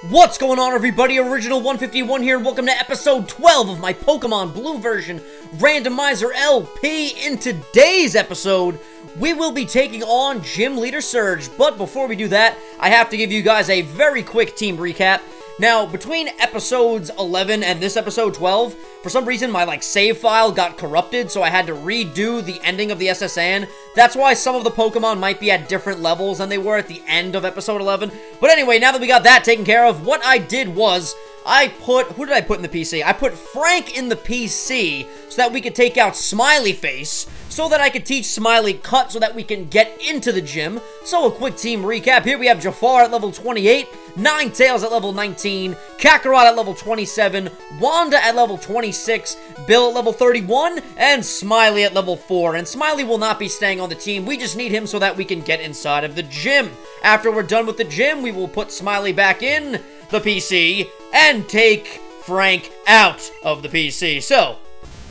What's going on, everybody? Original151 here, and welcome to episode 12 of my Pokemon Blue version Randomizer LP. In today's episode, we will be taking on Gym Leader Surge, but before we do that, I have to give you guys a very quick team recap. Now, between episodes 11 and this episode 12, for some reason my, save file got corrupted, so I had to redo the ending of the SSN. That's why some of the Pokemon might be at different levels than they were at the end of episode 11. But anyway, now that we got that taken care of, what I did was, who did I put in the PC? I put Frank in the PC so that we could take out Smiley Face, so that I could teach Smiley Cut so that we can get into the gym. So a quick team recap. Here we have Jafar at level 28, Ninetales at level 19, Kakarot at level 27, Wanda at level 26, Bill at level 31, and Smiley at level 4. And Smiley will not be staying on the team. We just need him so that we can get inside of the gym. After we're done with the gym, we will put Smiley back in the PC and take Frank out of the PC. So,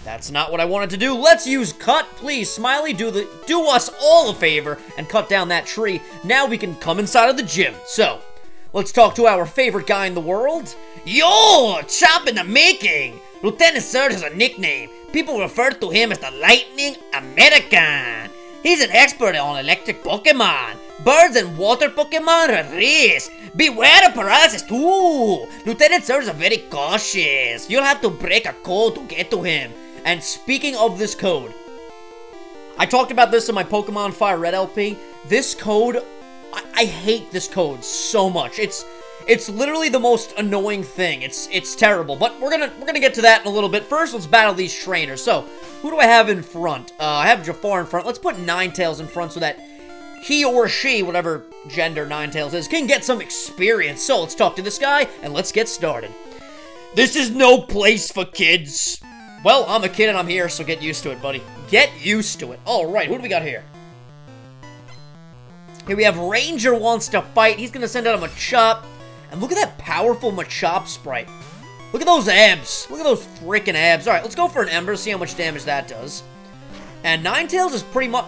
that's not what I wanted to do. Let's use Cut. Please, Smiley, do us all a favor and cut down that tree. Now we can come inside of the gym. So, let's talk to our favorite guy in the world. Yo, Chop in the making. Lieutenant Surge has a nickname. People refer to him as the Lightning American. He's an expert on electric Pokemon. Birds and water Pokemon are race. Beware of paralysis too. Lieutenant Surge is very cautious. You'll have to break a code to get to him. And speaking of this code, I talked about this in my Pokemon Fire Red LP. This code, I hate this code so much. It's literally the most annoying thing. It's terrible. But we're gonna get to that in a little bit. First, let's battle these trainers. So, who do I have in front? I have Jafar in front. Let's put Ninetales in front so that he or she, whatever gender Ninetales is, can get some experience. So, let's talk to this guy, and let's get started. This is no place for kids. Well, I'm a kid and I'm here, so get used to it, buddy. Get used to it. Alright, who do we got here? Here we have Ranger wants to fight. He's gonna send out a Machop. And look at that powerful Machop sprite. Look at those abs. Look at those freaking abs. Alright, let's go for an Ember, see how much damage that does. And Ninetales is pretty much...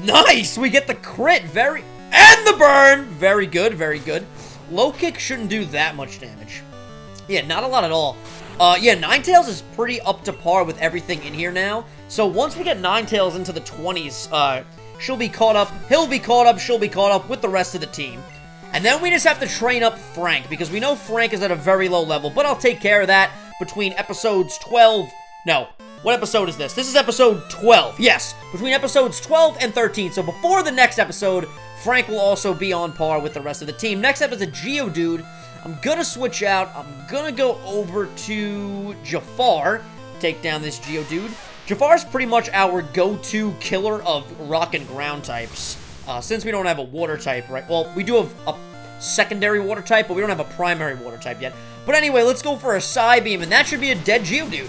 nice! We get the crit. And the burn! Very good, very good. Low kick shouldn't do that much damage. Yeah, not a lot at all. Yeah, Ninetales is pretty up to par with everything in here now. So once we get Ninetales into the 20s, she'll be caught up, he'll be caught up, she'll be caught up with the rest of the team. And then we just have to train up Frank, because we know Frank is at a very low level, but I'll take care of that between episodes 12... No, what episode is this? This is episode 12, yes, between episodes 12 and 13. So before the next episode, Frank will also be on par with the rest of the team. Next up is a Geodude. I'm gonna switch out. I'm gonna go over to Jafar, take down this Geodude. Jafar's pretty much our go-to killer of rock and ground types. Since we don't have a water type, right? Well, we do have a secondary water type, but we don't have a primary water type yet. But anyway, let's go for a Psybeam, and that should be a dead Geodude.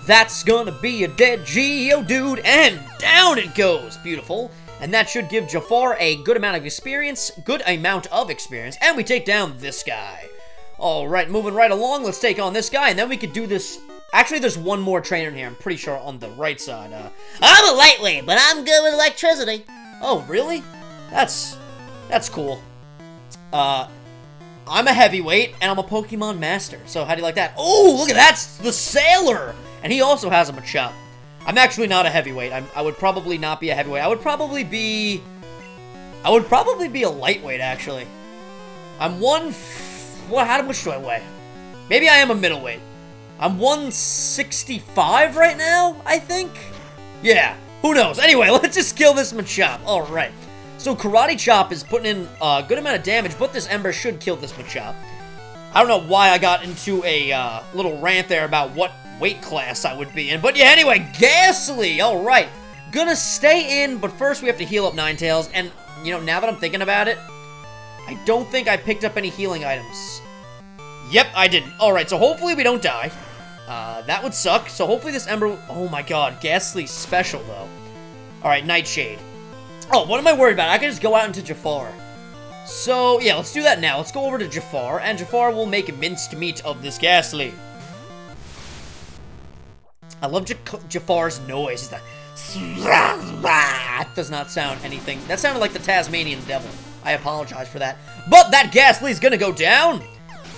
That's gonna be a dead Geodude, and down it goes. Beautiful. And that should give Jafar a good amount of experience, and we take down this guy. Alright, moving right along, let's take on this guy, and then we could do this. Actually, there's one more trainer in here, I'm pretty sure, on the right side. I'm a lightweight, but I'm good with electricity. Oh, really? That's cool. I'm a heavyweight, and I'm a Pokemon Master, so how do you like that? Oh, look at that, the Sailor! And he also has a Machop. I'm actually not a heavyweight. I would probably not be a heavyweight. I would probably be a lightweight, actually. How much do I weigh? Maybe I am a middleweight. I'm 165 right now, I think? Yeah, who knows? Anyway, let's just kill this Machop. Alright. So Karate Chop is putting in a good amount of damage, but this Ember should kill this Machop. I don't know why I got into a little rant there about what weight class I would be in. But yeah, anyway, Ghastly! Alright. Gonna stay in, but first we have to heal up Ninetales. And, you know, now that I'm thinking about it, I don't think I picked up any healing items. Yep, I didn't. Alright, so hopefully we don't die. That would suck. So hopefully this Ember... Oh my god, Ghastly's special, though. Alright, Nightshade. Oh, what am I worried about? I can just go out into Jafar. So, yeah, let's do that now. Let's go over to Jafar, and Jafar will make minced meat of this Ghastly. I love Jafar's noise. That does not sound anything. That sounded like the Tasmanian devil. I apologize for that. But that Ghastly's gonna go down.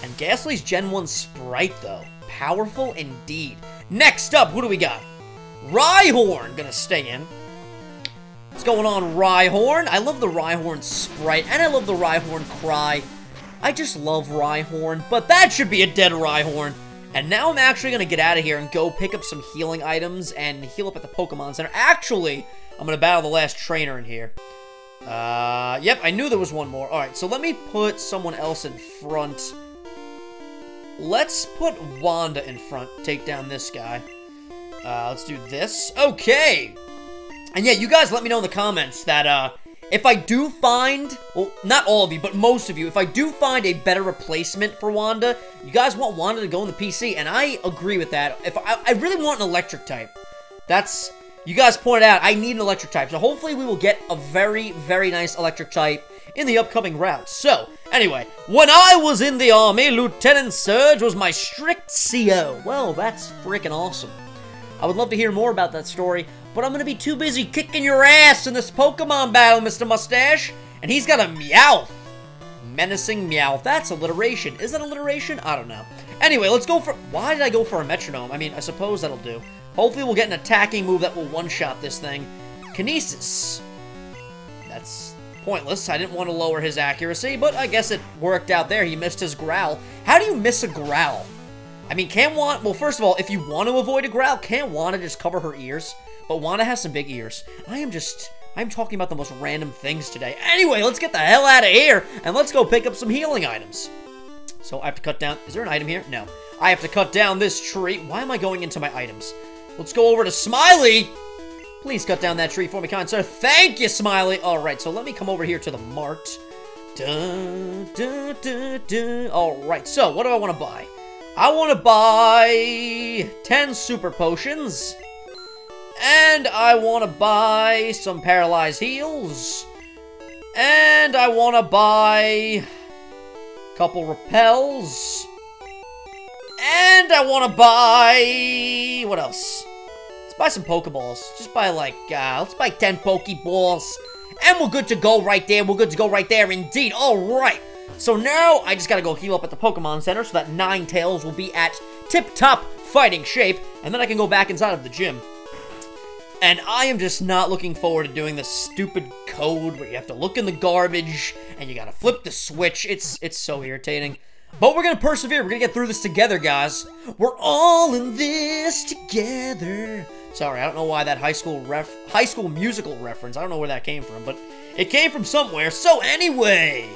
And Ghastly's Gen 1 sprite, though. Powerful indeed. Next up, who do we got? Rhyhorn gonna stay in. What's going on, Rhyhorn? I love the Rhyhorn sprite, and I love the Rhyhorn cry. I just love Rhyhorn, but that should be a dead Rhyhorn. And now I'm actually gonna get out of here and go pick up some healing items and heal up at the Pokemon Center. Actually, I'm gonna battle the last trainer in here. Yep, I knew there was one more. Alright, so let me put someone else in front. Let's put Wanda in front, take down this guy. Let's do this. Okay! And yeah, you guys let me know in the comments that, if I do find, well, not all of you, but most of you, if I do find a better replacement for Wanda, you guys want Wanda to go in the PC, and I agree with that. If I really want an electric type. That's, you guys pointed out, I need an electric type, so hopefully we will get a very, very nice electric type in the upcoming routes. So, anyway, when I was in the army, Lieutenant Surge was my strict CO. Well, that's freaking awesome. I would love to hear more about that story, but I'm gonna be too busy kicking your ass in this Pokemon battle, Mr. Mustache. And he's got a Meowth. Menacing Meowth. That's alliteration. Is that alliteration? I don't know. Anyway, let's go for... Why did I go for a Metronome? I mean, I suppose that'll do. Hopefully we'll get an attacking move that will one-shot this thing. Kinesis. That's pointless. I didn't want to lower his accuracy, but I guess it worked out there. He missed his growl. How do you miss a growl? I mean, can Wanda... Well, first of all, if you want to avoid a growl, can't Wanda just cover her ears? But Wanda has some big ears. I'm talking about the most random things today. Anyway, let's get the hell out of here, and let's go pick up some healing items. So I have to cut down... Is there an item here? No. I have to cut down this tree. Why am I going into my items? Let's go over to Smiley. Please cut down that tree for me, kind sir. Thank you, Smiley. All right, so let me come over here to the mart. Dun, dun, dun, dun. All right, so what do I want to buy? I want to buy 10 super potions. And I want to buy some paralyzed heals. And I want to buy a couple repels. And I want to buy... What else? Let's buy some Pokeballs. Just buy like, let's buy 10 Pokeballs. And we're good to go right there. We're good to go right there indeed. Alright. So now I just gotta go heal up at the Pokemon Center so that Ninetales will be at tip-top fighting shape. And then I can go back inside of the gym. And I am just not looking forward to doing this stupid code where you have to look in the garbage and you gotta flip the switch. It's so irritating. But we're gonna persevere. We're gonna get through this together, guys. We're all in this together. Sorry, I don't know why that High School Musical reference. I don't know where that came from, but it came from somewhere. So anyway,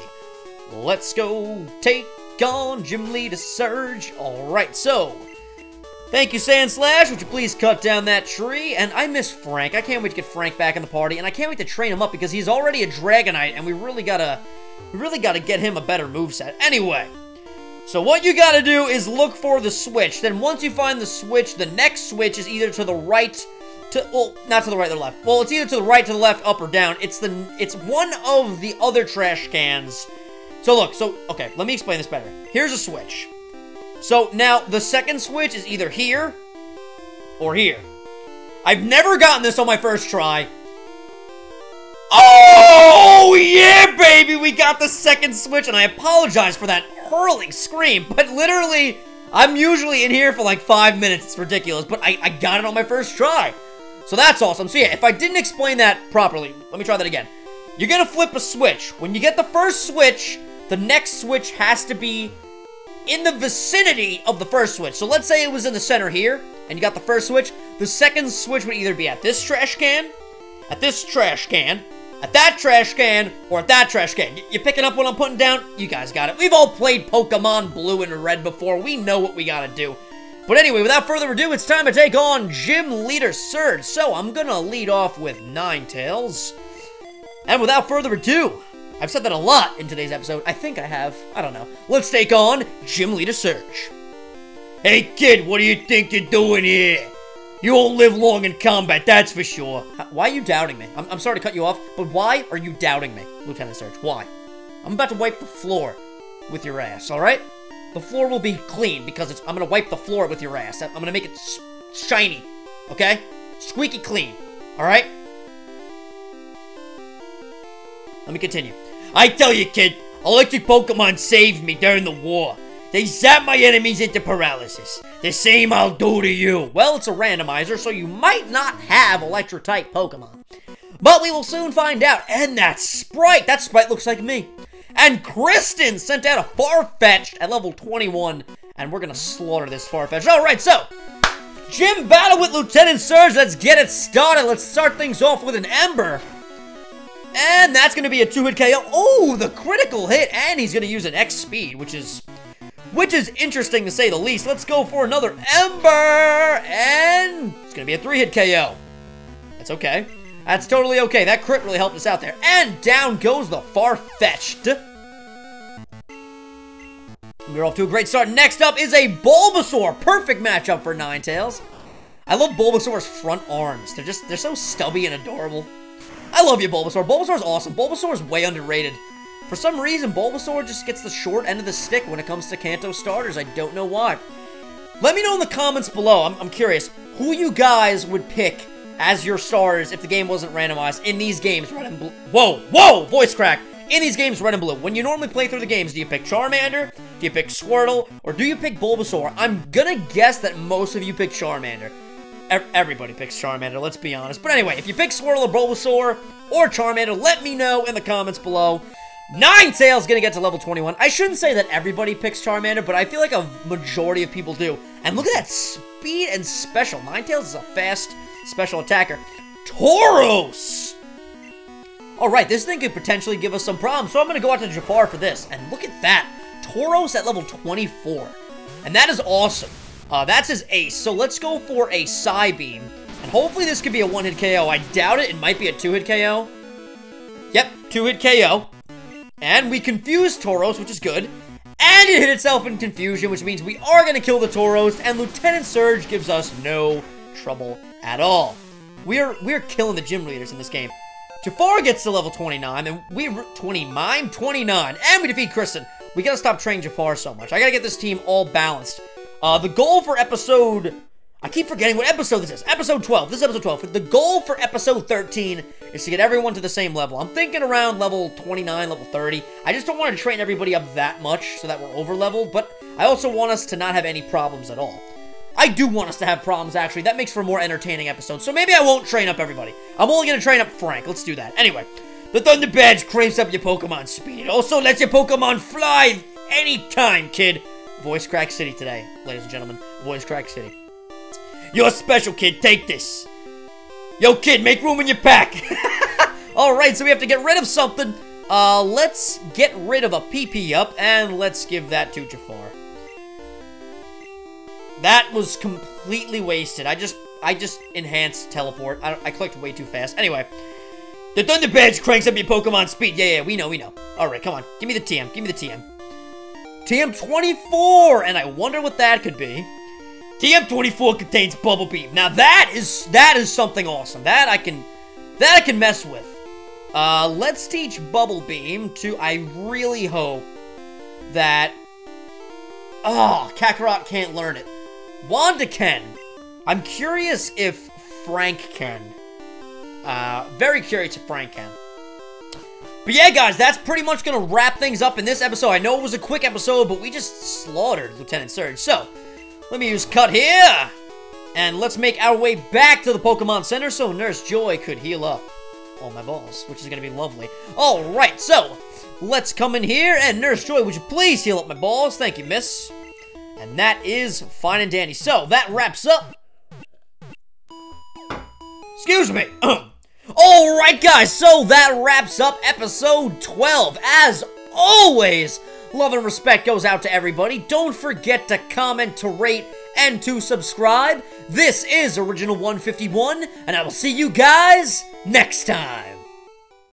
let's go take on Gym Leader Surge. Alright, so thank you, Sandslash. Would you please cut down that tree? And I miss Frank. I can't wait to get Frank back in the party, and I can't wait to train him up because he's already a Dragonite, and we really gotta get him a better moveset. Anyway, so what you gotta do is look for the switch. Then once you find the switch, the next switch is either to the right, well, not to the right or the left. Well, it's either to the right, to the left, up, or down. It's one of the other trash cans. So look, okay, let me explain this better. Here's a switch. So now the second switch is either here or here. I've never gotten this on my first try. Oh, yeah, baby! We got the second switch, and I apologize for that hurling scream, but literally, I'm usually in here for like 5 minutes. It's ridiculous, but I got it on my first try. So that's awesome. So yeah, if I didn't explain that properly, let me try that again. You're gonna flip a switch. When you get the first switch, the next switch has to be in the vicinity of the first switch. So let's say it was in the center here, and you got the first switch. The second switch would either be at this trash can, at this trash can, at that trash can, or at that trash can. You picking up what I'm putting down? You guys got it. We've all played Pokemon Blue and Red before. We know what we gotta do. But anyway, without further ado, it's time to take on Gym Leader Surge. So I'm gonna lead off with Ninetales. And without further ado, I've said that a lot in today's episode. I think I have. I don't know. Let's take on Gym Leader Surge. Hey kid, what do you think you're doing here? You won't live long in combat, that's for sure. Why are you doubting me? I'm sorry to cut you off, but why are you doubting me, Lieutenant Surge? Why? I'm about to wipe the floor with your ass, alright? The floor will be clean because I'm gonna wipe the floor with your ass. I'm gonna make it shiny, okay? Squeaky clean, alright? Let me continue. I tell you, kid, electric Pokemon saved me during the war. They zap my enemies into paralysis. The same I'll do to you. Well, it's a randomizer, so you might not have electric-type Pokemon. But we will soon find out. And that Sprite looks like me. And Kristen sent out a Farfetch'd at level 21. And we're gonna slaughter this Farfetch'd. Alright, so, gym battle with Lieutenant Surge. Let's get it started. Let's start things off with an Ember. And that's gonna be a 2-hit KO. Oh, the critical hit. And he's gonna use an X speed, which is interesting to say the least. Let's go for another Ember. And it's gonna be a 3-hit KO. That's okay. That's totally okay. That crit really helped us out there. And down goes the Farfetch'd. We're off to a great start. Next up is a Bulbasaur. Perfect matchup for Ninetales. I love Bulbasaur's front arms. They're so stubby and adorable. I love you, Bulbasaur. Bulbasaur's awesome. Bulbasaur's way underrated. For some reason, Bulbasaur just gets the short end of the stick when it comes to Kanto starters. I don't know why. Let me know in the comments below. I'm curious who you guys would pick as your starters if the game wasn't randomized in these games, Red and Blue. Whoa, voice crack. In these games, Red and Blue, when you normally play through the games, do you pick Charmander, do you pick Squirtle, or do you pick Bulbasaur? I'm gonna guess that most of you pick Charmander. Everybody picks Charmander, let's be honest. But anyway, if you pick Squirtle or Bulbasaur or Charmander, let me know in the comments below. Ninetales gonna get to level 21. I shouldn't say that everybody picks Charmander, but I feel like a majority of people do. And look at that speed and special. Ninetales is a fast special attacker. Tauros! Alright, this thing could potentially give us some problems, so I'm gonna go out to Jafar for this. And look at that. Tauros at level 24. And that is awesome. That's his ace, so let's go for a Psybeam. And hopefully this could be a 1-hit KO. I doubt it. It might be a 2-hit KO. Yep, 2-hit KO. And we confused Tauros, which is good. And it hit itself in confusion, which means we are going to kill the Tauros. And Lieutenant Surge gives us no trouble at all. We're killing the gym leaders in this game. Jafar gets to level 29, and we 29, and we defeat Kristen. We gotta stop training Jafar so much. I gotta get this team all balanced. The goal for episode... I keep forgetting what episode this is. Episode 12. This is episode 12. The goal for episode 13 is to get everyone to the same level. I'm thinking around level 29, level 30. I just don't want to train everybody up that much so that we're over-leveled, but I also want us to not have any problems at all. I do want us to have problems, actually. That makes for more entertaining episodes. So maybe I won't train up everybody. I'm only going to train up Frank. Let's do that. Anyway, the Thunder Badge craves up your Pokemon speed. It also lets your Pokemon fly anytime, kid. Voice Crack City today, ladies and gentlemen. Voice Crack City. You're special, kid. Take this. Yo, kid, make room in your pack. Alright, so we have to get rid of something. Let's get rid of a PP up, and let's give that to Jafar. That was completely wasted. I just enhanced teleport. I clicked way too fast. Anyway, the Thunder Badge cranks up your Pokemon speed. Yeah, we know. Alright, come on. Give me the TM. Give me the TM. TM 24, and I wonder what that could be. TM 24 contains Bubble Beam. Now that is something awesome. That I can mess with. Let's teach Bubble Beam to, I really hope that, Kakarot can't learn it. Wanda can. I'm curious if Frank can. Very curious if Frank can. But yeah, guys, that's pretty much gonna wrap things up in this episode. I know it was a quick episode, but we just slaughtered Lieutenant Surge. So, let me use Cut here. And let's make our way back to the Pokemon Center so Nurse Joy could heal up all my balls, which is gonna be lovely. Alright, so, let's come in here, and Nurse Joy, would you please heal up my balls? Thank you, miss. And that is fine and dandy. So, that wraps up. Excuse me. Alright, guys, so that wraps up episode 12. As always, love and respect goes out to everybody. Don't forget to comment, to rate, and to subscribe. This is Original151, and I will see you guys next time.